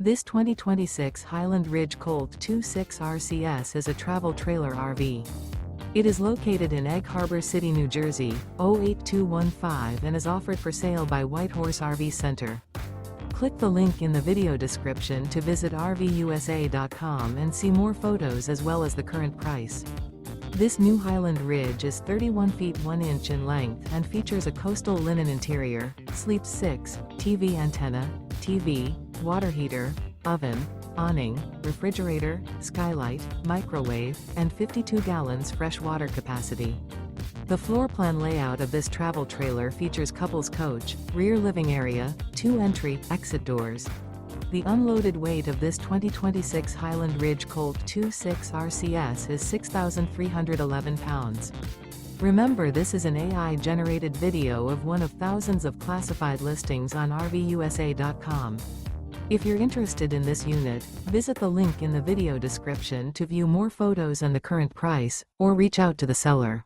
This 2026 Highland Ridge Colt 26 RCS is a travel trailer RV. It is located in Egg Harbor City, New Jersey, 08215 and is offered for sale by Whitehorse RV Center. Click the link in the video description to visit RVUSA.com and see more photos as well as the current price. This new Highland Ridge is 31 feet 1 inch in length and features a coastal linen interior, sleeps 6, TV antenna, TV, water heater, oven, awning, refrigerator, skylight, microwave, and 52 gallons fresh water capacity. The floor plan layout of this travel trailer features couples coach, rear living area, 2 entry/exit doors. The unloaded weight of this 2026 Highland Ridge Colt 26 RCS is 6,311 pounds. Remember, this is an AI-generated video of one of thousands of classified listings on RVUSA.com. If you're interested in this unit, visit the link in the video description to view more photos and the current price, or reach out to the seller.